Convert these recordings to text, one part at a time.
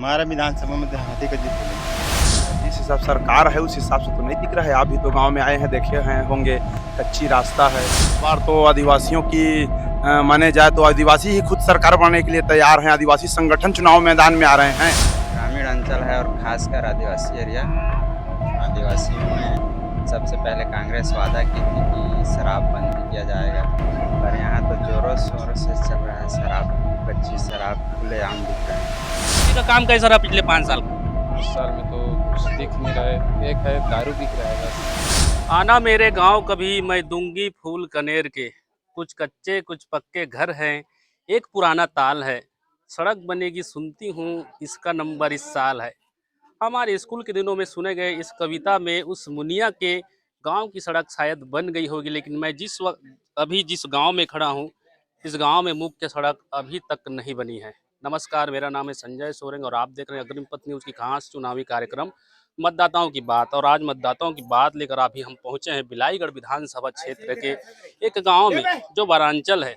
हमारा विधानसभा में देहाती का जीत होगा। जिस हिसाब से सरकार है उस हिसाब से तो नहीं दिख रहा है। आप भी तो गांव में आए हैं, देखे हैं होंगे, कच्ची रास्ता है। इस बार तो आदिवासियों की माने जाए तो आदिवासी ही खुद सरकार बनाने के लिए तैयार हैं। आदिवासी संगठन चुनाव मैदान में आ रहे हैं। ग्रामीण अंचल है और खासकर आदिवासी एरिया। आदिवासियों में सबसे पहले कांग्रेस वादा की थी कि शराब बंद किया जाएगा, पर यहाँ तो जोरों शोरों से चल रहा है। शराब, कच्ची शराब खुलेआम दिख रहा है। इनका काम कैसा रहा पिछले 5 साल का? इस साल में तो कुछ दिख नहीं रहा है। एक है दारू दिख रहा है बस। आना मेरे गांव कभी, मैं दूंगी फूल कनेर के। कुछ कच्चे कुछ पक्के घर हैं, एक पुराना ताल है। सड़क बनेगी सुनती हूँ, इसका नंबर इस साल है। हमारे स्कूल के दिनों में सुने गए इस कविता में उस मुनिया के गांव की सड़क शायद बन गई होगी, लेकिन मैं जिस गांव में खड़ा हूं, इस गांव में मुख्य सड़क अभी तक नहीं बनी है। नमस्कार, मेरा नाम है संजय सोरेंग और आप देख रहे हैं अग्रिम पथ न्यूज़ की खास चुनावी कार्यक्रम मतदाताओं की बात। और आज मतदाताओं की बात लेकर अभी हम पहुंचे हैं बिलाईगढ़ विधानसभा क्षेत्र के एक गांव में जो वरांचल है।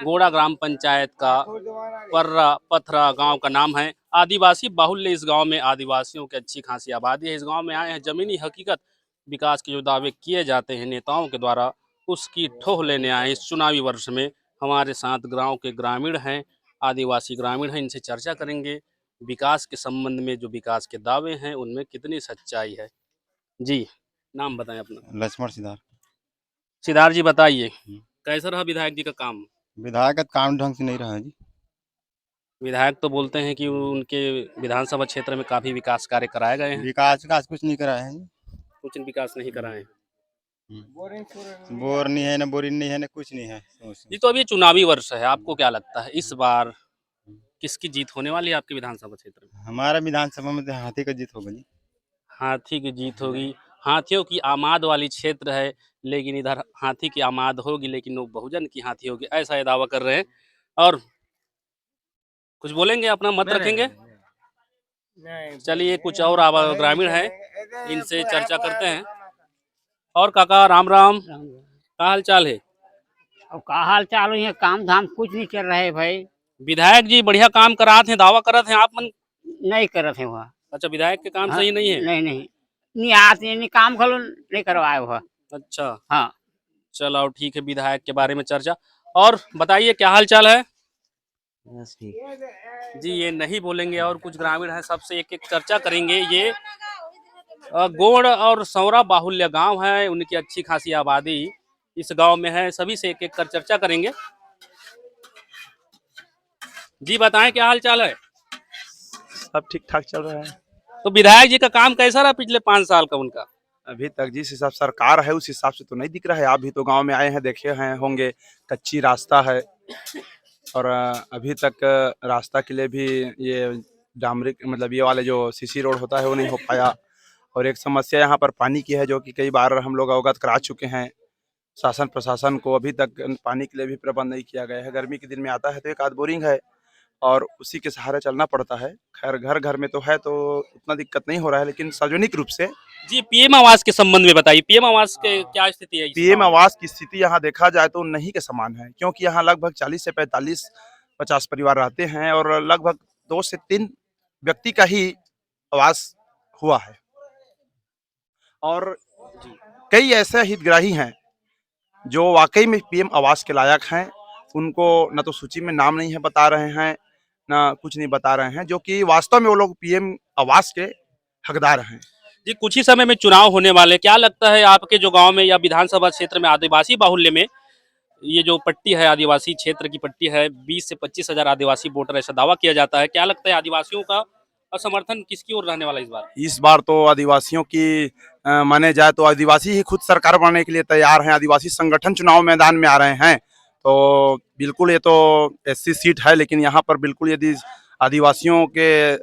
गोड़ा ग्राम पंचायत का पर्रा पथरा गांव का नाम है। आदिवासी बाहुल्य इस गांव में आदिवासियों की अच्छी खासी आबादी है। इस गांव में आए हैं जमीनी हकीकत विकास के जो दावे किए जाते हैं नेताओं के द्वारा, उसकी ठोह लेने आए इस चुनावी वर्ष में। हमारे साथ गांव के ग्रामीण हैं, आदिवासी ग्रामीण हैं, इनसे चर्चा करेंगे विकास के संबंध में। जो विकास के दावे हैं उनमें कितनी सच्चाई है। जी, नाम बताएं अपना। लक्ष्मण सिद्धार्थ। सिद्धार्थ जी बताइए, कैसा रहा विधायक जी का काम? विधायक का काम ढंग से नहीं रहा है जी। विधायक तो बोलते हैं कि उनके विधानसभा क्षेत्र में काफी विकास कार्य कराए गए हैं। विकास का कुछ नहीं करा है जी। कुछ विकास नहीं कराए हैं। बोर नहीं है, ना बोरिंग नहीं है, ना कुछ नहीं है। जी, तो अभी चुनावी वर्ष है, आपको क्या लगता है इस बार किसकी जीत होने वाली है आपके विधानसभा क्षेत्र में? हमारा विधानसभा में देहाती का जीत होगा जी। हाथी की जीत होगी। हाथियों की आमाद वाली क्षेत्र है, लेकिन इधर हाथी की आमाद होगी, लेकिन वो बहुजन की हाथी होगी, ऐसा ये दावा कर रहे हैं। और कुछ बोलेंगे, अपना मत रखेंगे? चलिए, कुछ और ग्रामीण हैं, इनसे चर्चा करते हैं। और काका राम राम, क्या हाल चाल है? अब का हाल चाल है, काम धाम कुछ नहीं चल रहा है भाई। विधायक जी बढ़िया काम करात हैं, दावा करत हैं, आप मन? नहीं करत है वह। अच्छा, विधायक के काम हाँ, सही नहीं है? नहीं आते नहीं, काम खलो नहीं करवाए हुआ। अच्छा, हाँ, चलो ठीक है, विधायक के बारे में चर्चा। और बताइए क्या हाल चाल है? बस ठीक। जी, ये नहीं बोलेंगे और कुछ ग्रामीण हैं, सबसे एक एक चर्चा करेंगे। ये गोड़ और सौरा बाहुल्य गांव है, उनकी अच्छी खासी आबादी इस गांव में है। सभी से एक एक कर चर्चा करेंगे। जी बताएं, क्या हाल चाल है? सब ठीक ठाक चल रहा है। तो विधायक जी का काम कैसा रहा पिछले 5 साल का उनका? अभी तक जिस हिसाब से सरकार है उस हिसाब से तो नहीं दिख रहा है। आप भी तो गांव में आए हैं, देखे हैं होंगे, कच्ची रास्ता है। और अभी तक रास्ता के लिए भी ये डामरिक मतलब ये वाले जो सीसी रोड होता है वो नहीं हो पाया। और एक समस्या यहाँ पर पानी की है, जो कि कई बार हम लोग अवगत करा चुके हैं शासन प्रशासन को। अभी तक पानी के लिए भी प्रबंध नहीं किया गया है। गर्मी के दिन में आता है तो एक आध बोरिंग है और उसी के सहारे चलना पड़ता है। खैर घर घर में तो है तो उतना दिक्कत नहीं हो रहा है, लेकिन सार्वजनिक रूप से जी, पीएम आवास के संबंध में बताइए, पीएम आवास के क्या स्थिति है? पीएम आवास की स्थिति यहाँ देखा जाए तो नहीं के समान है, क्योंकि यहाँ लगभग 40 से 45-50 परिवार रहते हैं और लगभग 2 से 3 व्यक्ति का ही आवास हुआ है। और कई ऐसे हितग्राही हैं जो वाकई में पीएम आवास के लायक हैं। उनको न तो सूची में नाम नहीं है बता रहे हैं, न कुछ नहीं बता रहे हैं, जो कि वास्तव में वो लोग पीएम आवास के हकदार हैं। जी, कुछ ही समय में चुनाव होने वाले, क्या लगता है आपके जो गांव में या विधानसभा क्षेत्र में आदिवासी बाहुल्य में ये जो पट्टी है, आदिवासी क्षेत्र की पट्टी है, 20 से 25 हजार आदिवासी वोटर ऐसा दावा किया जाता है। क्या लगता है आदिवासियों का समर्थन किसकी ओर रहने वाला इस बार? इस बार तो आदिवासियों की माने जाए तो आदिवासी ही खुद सरकार बनाने के लिए तैयार हैं। आदिवासी संगठन चुनाव मैदान में आ रहे हैं। तो बिल्कुल ये तो एससी सीट है, लेकिन यहाँ पर बिल्कुल यदि आदिवासियों के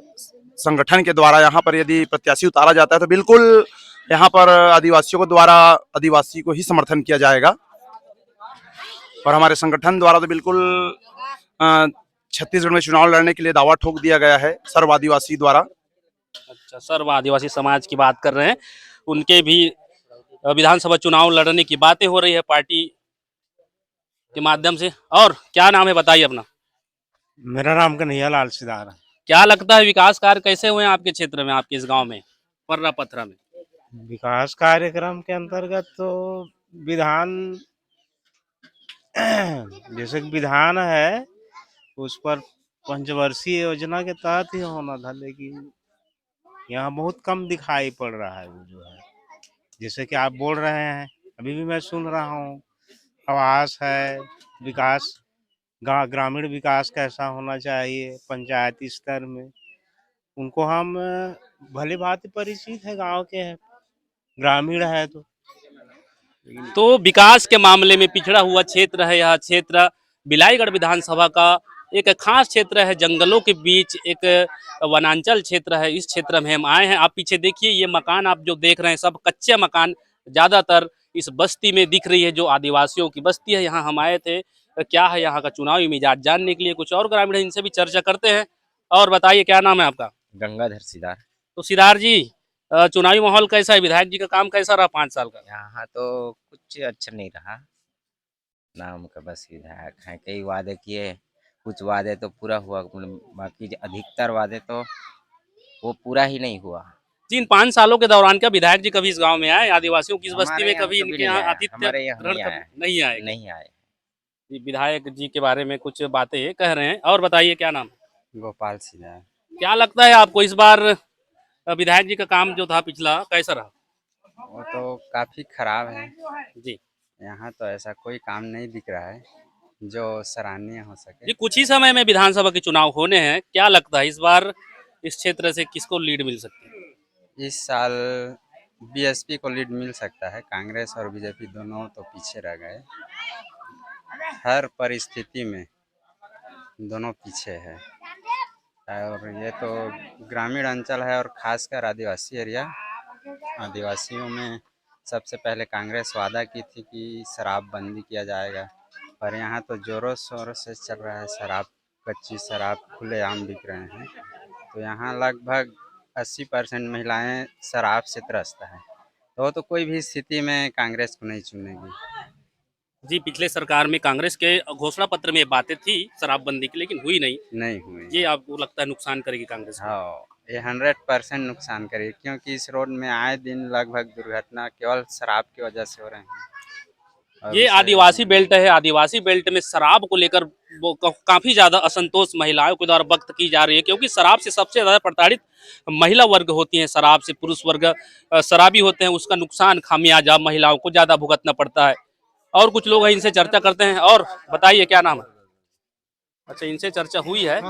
संगठन के द्वारा यहाँ पर यदि प्रत्याशी उतारा जाता है तो बिल्कुल यहाँ पर आदिवासियों के द्वारा आदिवासी को ही समर्थन किया जाएगा। और हमारे संगठन द्वारा तो बिल्कुल छत्तीसगढ़ में चुनाव लड़ने के लिए दावा ठोक दिया गया है सर्व आदिवासी द्वारा। अच्छा, सर्व आदिवासी समाज की बात कर रहे हैं, उनके भी विधानसभा चुनाव लड़ने की बातें हो रही है पार्टी के माध्यम से। और क्या नाम है बताइए अपना? मेरा नाम कन्हैया लाल सिदार है। क्या लगता है विकास कार्य कैसे हुए हैं आपके क्षेत्र में, आपके इस गांव में, पर्रा पथरा में? विकास कार्यक्रम के अंतर्गत तो विधान जैसे कि विधान है उस पर पंचवर्षीय योजना के तहत ही होना था, लेकिन यहाँ बहुत कम दिखाई पड़ रहा है वो जो है। जैसे कि आप बोल रहे हैं, अभी भी मैं सुन रहा हूँ, आवास है, विकास ग्रामीण विकास कैसा होना चाहिए पंचायती स्तर में, उनको हम भली भांति परिचित है, गांव के हैं, ग्रामीण है तो विकास के मामले में पिछड़ा हुआ क्षेत्र है यह क्षेत्र। बिलाईगढ़ विधानसभा का एक खास क्षेत्र है, जंगलों के बीच एक वनांचल क्षेत्र है। इस क्षेत्र में हम आए हैं। आप पीछे देखिए, ये मकान आप जो देख रहे हैं सब कच्चे मकान ज्यादातर इस बस्ती में दिख रही है, जो आदिवासियों की बस्ती है। यहाँ हम आए थे, क्या है यहाँ का चुनावी मिजाज जानने के लिए। कुछ और ग्रामीण है, इनसे भी चर्चा करते हैं। और बताइए, क्या नाम है आपका? गंगाधर सिदार। तो सिदार जी, चुनावी माहौल कैसा है? विधायक जी का काम कैसा रहा 5 साल का? यहाँ तो कुछ अच्छा नहीं रहा, नाम का बस विधायक हैं। कई वादे किए, कुछ वादे तो पूरा हुआ, बाकी अधिकतर वादे तो वो पूरा ही नहीं हुआ। जी, इन 5 सालों के दौरान क्या विधायक जी कभी इस गांव में आए? आदिवासियों की इस बस्ती में कभी इनके यहाँ आतिथ्य हमारे यहाँ ग्रहण नहीं आए? नहीं आए। जी, विधायक जी के बारे में कुछ बातें कह रहे हैं। और बताइए, क्या नाम? गोपाल सिन्हा। क्या लगता है आपको इस बार विधायक जी का काम जो था पिछला, कैसा रहा? वो तो काफ़ी खराब है जी यहाँ, तो ऐसा कोई काम नहीं दिख रहा है जो सराहनीय हो सके। जी, कुछ ही समय में विधानसभा के चुनाव होने हैं। क्या लगता है इस बार इस क्षेत्र से किसको लीड मिल सकती है? इस साल बीएसपी को लीड मिल सकता है, कांग्रेस और बीजेपी दोनों तो पीछे रह गए। हर परिस्थिति में दोनों पीछे है, और ये तो ग्रामीण अंचल है और खासकर आदिवासी एरिया। आदिवासियों में सबसे पहले कांग्रेस वादा की थी कि शराब बंदी किया जाएगा, पर यहाँ तो जोरों शोरों से चल रहा है शराब, कच्ची शराब खुलेआम बिक रहे हैं। तो यहाँ लगभग 80% महिलाएं शराब से त्रस्त हैं, तो कोई भी स्थिति में कांग्रेस को नहीं चुनेगी। जी, पिछले सरकार में कांग्रेस के घोषणा पत्र में ये बातें थी शराबबंदी की, लेकिन हुई नहीं हुई। ये आपको लगता है नुकसान करेगी कांग्रेस को? हाँ, ये 100% नुकसान करेगी, क्योंकि इस रोड में आए दिन लगभग दुर्घटना केवल शराब की वजह से हो रहे हैं। ये आदिवासी बेल्ट है। आदिवासी बेल्ट में शराब को लेकर काफी ज्यादा असंतोष महिलाओं के द्वारा व्यक्त की जा रही है, क्योंकि शराब से सबसे ज्यादा प्रताड़ित महिला वर्ग होती है। शराब से पुरुष वर्ग शराबी होते हैं, उसका नुकसान खामियाजा महिलाओं को ज्यादा भुगतना पड़ता है। और कुछ लोग हैं, इनसे चर्चा करते हैं। और बताइए, क्या नाम है? अच्छा, इनसे चर्चा हुई है।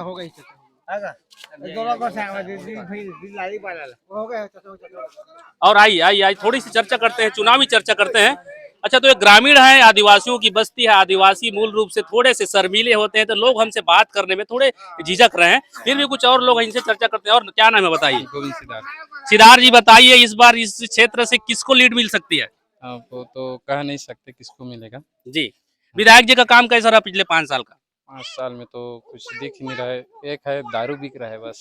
और आई थोड़ी सी चर्चा करते हैं, चुनावी चर्चा करते हैं। अच्छा, तो ये ग्रामीण है, आदिवासियों की बस्ती है। आदिवासी मूल रूप से थोड़े से शर्मीले होते हैं, तो लोग हमसे बात करने में थोड़े झिझक रहे हैं। फिर भी कुछ और लोग हैं, इनसे चर्चा करते हैं। और क्या नाम है बताइए? गोविंद सिदार। सिदार जी, बताइए इस बार इस क्षेत्र से किसको लीड मिल सकती है? वो तो कह नहीं सकते किसको मिलेगा। जी, विधायक जी का काम कैसा रहा पिछले 5 साल का? 5 साल में तो कुछ दिख ही नहीं रहा है। एक है दारू बिक रहा है बस।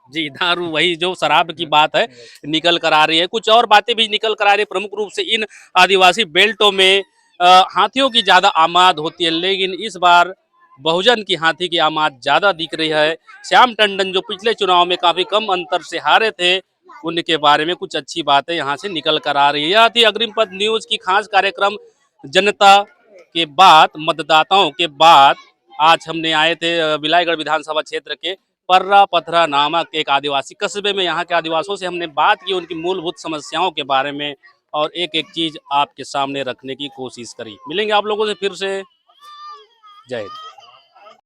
जी, दारू, वही जो शराब की बात है, निकल कर आ रही है। कुछ और बातें भी निकल कर आ रही है। प्रमुख रूप से इन आदिवासी बेल्टों में हाथियों की ज्यादा आमाद होती है, लेकिन इस बार बहुजन की हाथी की आमाद ज्यादा दिख रही है। श्याम टंडन जो पिछले चुनाव में काफी कम अंतर से हारे थे, उनके बारे में कुछ अच्छी बातें यहाँ से निकल कर आ रही है। यह थी अग्रिम पथ न्यूज की खास कार्यक्रम जनता के बाद, मतदाताओं के बाद। आज हमने आए थे बिलाईगढ़ विधानसभा क्षेत्र के पर्रा पथरा नामक एक आदिवासी कस्बे में। यहाँ के आदिवासियों से हमने बात की, उनकी मूलभूत समस्याओं के बारे में, और एक एक चीज आपके सामने रखने की कोशिश करी। मिलेंगे आप लोगों से फिर से। जय हिंद।